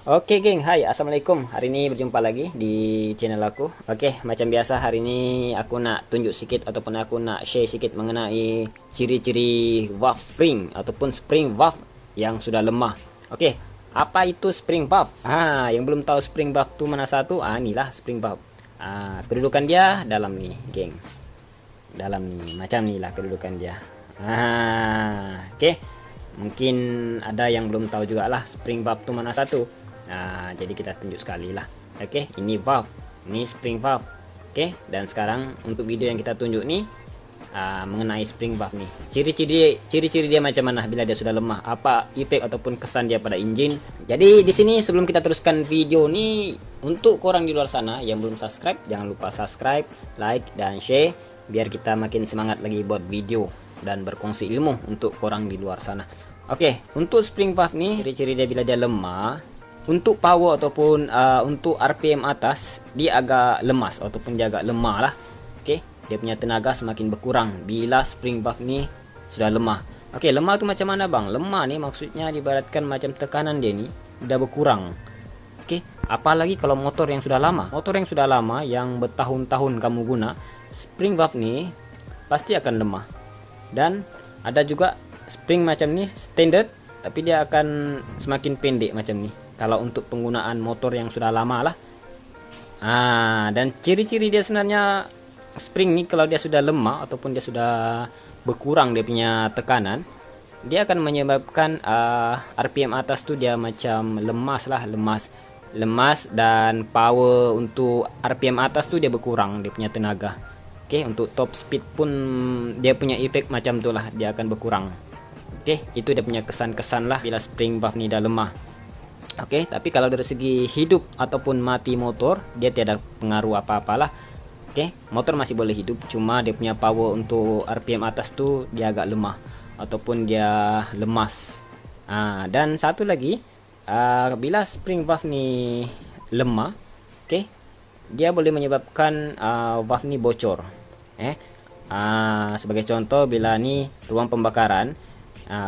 Oke geng, hai assalamualaikum. Hari ini berjumpa lagi di channel aku. Oke, macam biasa hari ini aku nak tunjuk sedikit ataupun aku nak share sedikit mengenai ciri-ciri valve spring ataupun spring valve yang sudah lemah. Oke, apa itu spring valve? Yang belum tahu spring valve itu mana satu? Inilah spring valve. Kedudukan dia dalam nih, geng. Dalam nih, macam nih lah kedudukan dia. Oke. Mungkin ada yang belum tahu juga lah spring valve itu mana satu. Jadi kita tunjuk sekali lah. Oke, ini valve, ini spring valve. Oke, dan sekarang untuk video yang kita tunjuk nih mengenai spring valve nih. Ciri-ciri dia macam mana bila dia sudah lemah, apa efek ataupun kesan dia pada engine. Jadi di sini sebelum kita teruskan video nih, untuk korang di luar sana yang belum subscribe, jangan lupa subscribe, like dan share biar kita makin semangat lagi buat video dan berkongsi ilmu untuk korang di luar sana. Oke, untuk spring valve nih, ciri-ciri dia bila dia lemah, untuk power ataupun untuk RPM atas dia agak lemas ataupun dia agak lemah lah. Oke, dia punya tenaga semakin berkurang bila spring valve ni sudah lemah. Oke, lemah tu macam mana bang? Lemah ni maksudnya diibaratkan macam tekanan dia ni dah berkurang. Oke, apalagi kalau motor yang sudah lama, yang bertahun-tahun kamu guna, spring valve ni pasti akan lemah. Dan ada juga spring macam ni standard, tapi dia akan semakin pendek macam ni kalau untuk penggunaan motor yang sudah lama lah. Dan ciri-ciri dia sebenarnya spring ni kalau dia sudah lemah ataupun dia sudah berkurang dia punya tekanan, dia akan menyebabkan RPM atas tu dia macam lemas lah, lemas dan power untuk RPM atas tu dia berkurang dia punya tenaga. Oke, untuk top speed pun dia punya efek macam tu lah, dia akan berkurang. Oke, itu dia punya kesan-kesan lah bila spring valve ni dah lemah. Oke, tapi kalau dari segi hidup ataupun mati motor, dia tiada pengaruh apa-apalah. Oke, motor masih boleh hidup, cuma dia punya power untuk RPM atas tu dia agak lemah ataupun dia lemas. Dan satu lagi, bila spring valve ni lemah, oke, dia boleh menyebabkan valve ni bocor. Sebagai contoh, bila ni ruang pembakaran,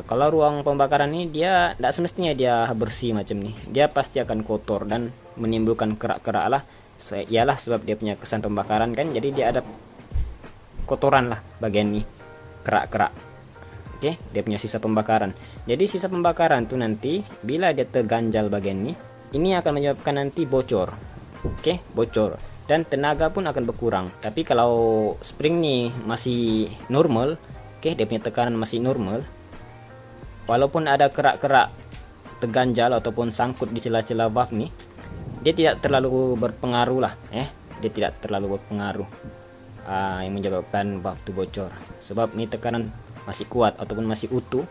kalau ruang pembakaran ini dia tidak semestinya dia bersih macam ni, dia pasti akan kotor dan menimbulkan kerak-kerak lah. Ialah sebab dia punya kesan pembakaran kan, jadi dia ada kotoran lah bagian ni, kerak-kerak. Oke, dia punya sisa pembakaran. Jadi sisa pembakaran tu nanti bila dia terganjal bagian ini akan menyebabkan nanti bocor. Oke, bocor dan tenaga pun akan berkurang. Tapi kalau spring ni masih normal, oke, dia punya tekanan masih normal, walaupun ada kerak-kerak terganjal ataupun sangkut di celah-celah valve ni, dia tidak terlalu berpengaruh lah. Dia tidak terlalu berpengaruh yang menyebabkan valve tu bocor, sebab ni tekanan masih kuat ataupun masih utuh.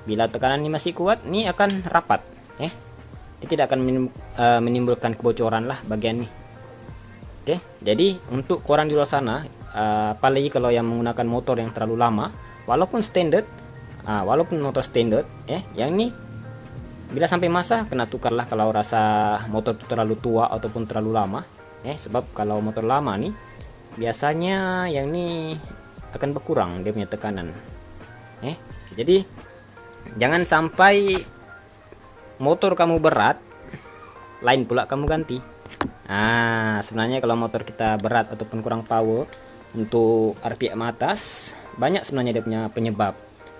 Bila tekanan ni masih kuat, ni akan rapat. Dia tidak akan menimbulkan kebocoran lah bagian ni. Oke, jadi untuk korang di luar sana, apalagi kalau yang menggunakan motor yang terlalu lama, walaupun motor standard, yang ini bila sampai masa kena tukarlah kalau rasa motor itu terlalu tua ataupun terlalu lama. Sebab kalau motor lama nih biasanya yang ini akan berkurang dia punya tekanan. Jadi jangan sampai motor kamu berat, lain pula kamu ganti. Sebenarnya kalau motor kita berat ataupun kurang power untuk RPM atas, banyak sebenarnya dia punya penyebab.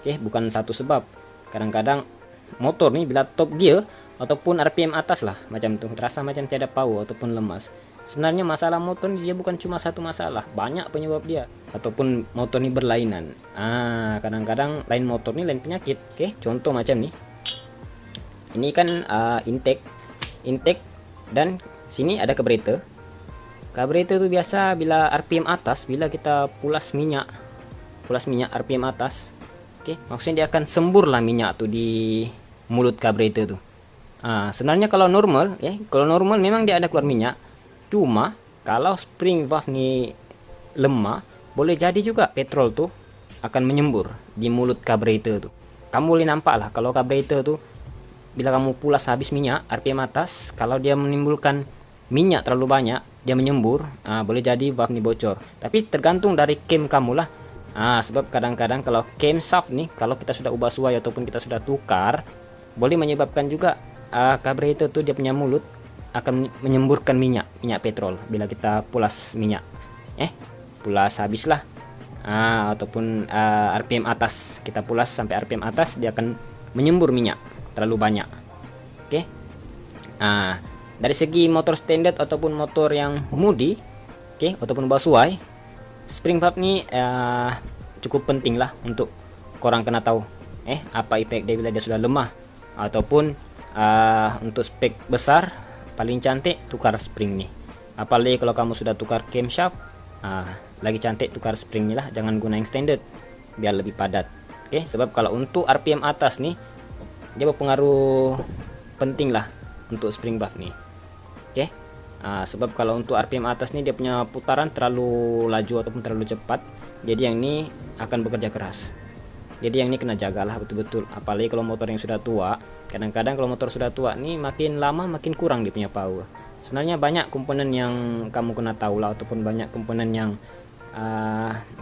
Bukan satu sebab. Kadang-kadang motor nih bila top gear ataupun RPM atas lah macam tuh, rasa macam tiada power ataupun lemas. Sebenarnya masalah motor ini dia bukan cuma satu masalah, banyak penyebab dia. Ataupun motor ini berlainan. Kadang-kadang lain motor nih lain penyakit. Contoh macam nih. Ini kan intake dan sini ada carburetor. Carburetor itu biasa bila RPM atas, bila kita pulas minyak RPM atas, maksudnya dia akan sembur lah minyak tuh di mulut carburetor tuh. Sebenarnya kalau normal, memang dia ada keluar minyak. Cuma kalau spring valve nih lemah, boleh jadi juga petrol tuh akan menyembur di mulut carburetor tuh. Kamu boleh nampak lah kalau carburetor tuh bila kamu pulas habis minyak RPM atas, kalau dia menimbulkan minyak terlalu banyak, dia menyembur, boleh jadi valve nih bocor. Tapi tergantung dari cam kamu lah. Sebab kadang-kadang kalau cam shaft nih, kalau kita sudah ubah suai ataupun kita sudah tukar, boleh menyebabkan juga Carburetor tuh dia punya mulut akan menyemburkan minyak petrol bila kita pulas minyak. Pulas habislah. Ataupun RPM atas, kita pulas sampai RPM atas, dia akan menyembur minyak terlalu banyak. Oke. Dari segi motor standard ataupun motor yang mudi, ataupun basuai, spring valve ini cukup penting lah untuk korang kena tahu apa efek dia bila dia sudah lemah. Ataupun untuk spek besar paling cantik tukar spring nih, apalagi kalau kamu sudah tukar camshaft, lagi cantik tukar springnya lah, jangan guna yang standard biar lebih padat. Sebab kalau untuk RPM atas nih dia berpengaruh penting lah untuk spring valve nih. Sebab kalau untuk RPM atas nih dia punya putaran terlalu laju ataupun terlalu cepat, jadi yang ini akan bekerja keras. Jadi yang ini kena jagalah betul-betul, apalagi kalau motor yang sudah tua. Kadang-kadang kalau motor sudah tua nih makin lama makin kurang dia punya power. Sebenarnya banyak komponen yang kamu kena tahu lah, ataupun banyak komponen yang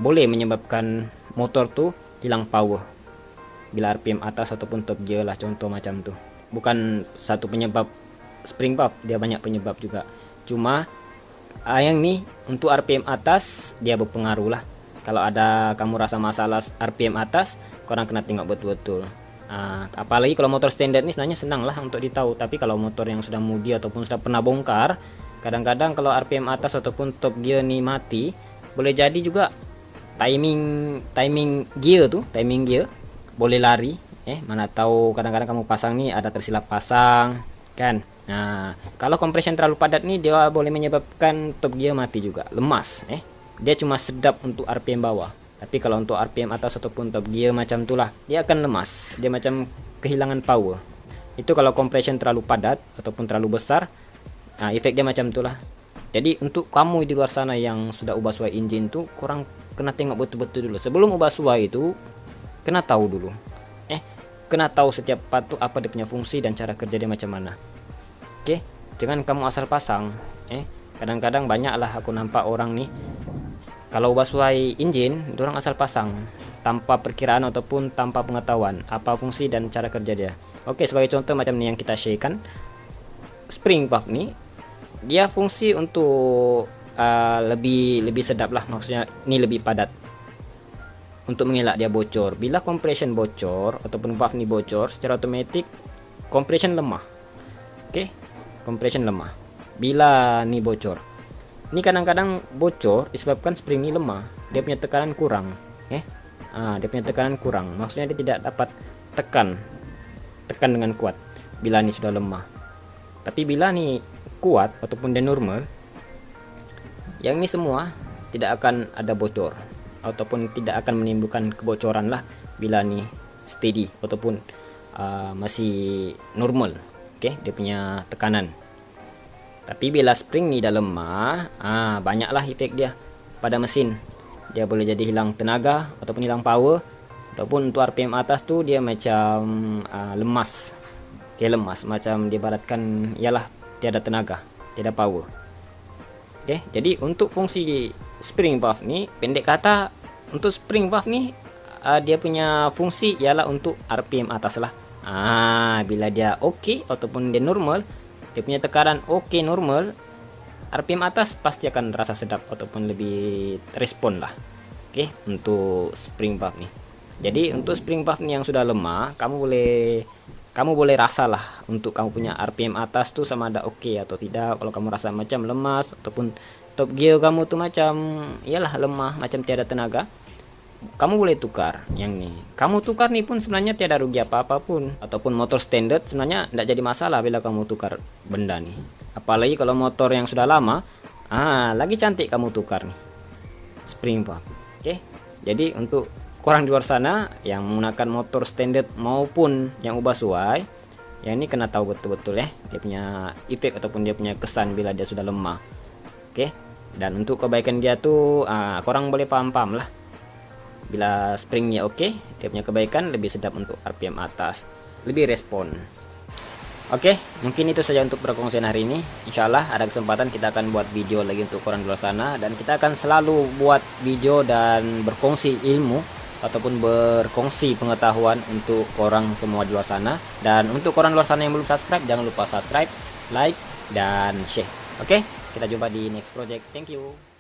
boleh menyebabkan motor tuh hilang power bila RPM atas ataupun top gear lah, contoh macam tuh. Bukan satu penyebab spring valve, dia banyak penyebab juga. Cuma yang nih untuk RPM atas dia berpengaruh lah. Kalau ada kamu rasa masalah RPM atas, korang kena tengok betul-betul. Apalagi kalau motor standard ini sebenarnya senang lah untuk ditahu. Tapi kalau motor yang sudah mudi ataupun sudah pernah bongkar, kadang-kadang kalau RPM atas ataupun top gear nih mati, boleh jadi juga timing gear boleh lari. Mana tahu kadang-kadang kamu pasang nih ada tersilap pasang kan. Nah, kalau compression terlalu padat nih dia boleh menyebabkan top gear mati juga, lemas. Dia cuma sedap untuk RPM bawah, tapi kalau untuk RPM atas ataupun top gear macam itulah, dia akan lemas, dia macam kehilangan power. Itu kalau compression terlalu padat ataupun terlalu besar, efek dia macam itulah. Jadi untuk kamu di luar sana yang sudah ubah suai engine tuh, kurang kena tengok betul-betul dulu sebelum ubah suai itu, kena tahu dulu. Kena tahu setiap part tuh apa dia punya fungsi dan cara kerja dia macam mana. Jangan kamu asal pasang. Kadang-kadang banyak lah aku nampak orang nih, kalau ubah suai engine, dorang asal pasang tanpa perkiraan ataupun tanpa pengetahuan apa fungsi dan cara kerja dia. Sebagai contoh macam ni yang kita share kan, spring valve nih dia fungsi untuk lebih sedap lah, maksudnya ini lebih padat untuk mengelak dia bocor. Bila compression bocor ataupun valve nih bocor, secara otomatis compression lemah. Compression lemah bila nih bocor. Ini kadang-kadang bocor disebabkan spring ini lemah, dia punya tekanan kurang. Dia punya tekanan kurang, maksudnya dia tidak dapat tekan dengan kuat bila ini sudah lemah. Tapi bila ini kuat ataupun dia normal, yang ini semua tidak akan ada bocor ataupun tidak akan menimbulkan kebocoran lah bila ini steady ataupun masih normal. Dia punya tekanan. Tapi bila spring ni dah lemah, banyaklah efek dia pada mesin. Dia boleh jadi hilang tenaga ataupun hilang power, ataupun untuk RPM atas tu dia macam lemas. Lemas macam diibaratkan ialah tiada tenaga, tiada power. Jadi untuk fungsi spring valve ni, pendek kata untuk spring valve ni dia punya fungsi ialah untuk RPM atas lah. Bila dia okey ataupun dia normal, dia punya tekanan normal, RPM atas pasti akan rasa sedap ataupun lebih respon lah. Untuk spring valve nih. Jadi untuk spring valve nih yang sudah lemah, kamu boleh rasalah untuk kamu punya RPM atas tuh sama ada atau tidak. Kalau kamu rasa macam lemas ataupun top gear kamu tuh macam iyalah lemah, macam tiada tenaga, kamu boleh tukar yang nih. Kamu tukar nih pun sebenarnya tiada rugi apa-apa pun. Ataupun motor standard sebenarnya tidak jadi masalah bila kamu tukar benda nih. Apalagi kalau motor yang sudah lama, lagi cantik kamu tukar nih spring valve. Jadi untuk korang di luar sana yang menggunakan motor standard maupun yang ubah suai, yang ini kena tahu betul-betul dia punya efek ataupun dia punya kesan bila dia sudah lemah. Dan untuk kebaikan dia tuh korang boleh paham-paham lah. Bila springnya dia punya kebaikan lebih sedap untuk RPM atas, lebih respon. Mungkin itu saja untuk perkongsian hari ini. Insyaallah ada kesempatan kita akan buat video lagi untuk korang di luar sana, dan kita akan selalu buat video dan berkongsi ilmu ataupun berkongsi pengetahuan untuk orang semua di luar sana. Dan untuk orang luar sana yang belum subscribe, jangan lupa subscribe, like, dan share. Oke, kita jumpa di next project. Thank you.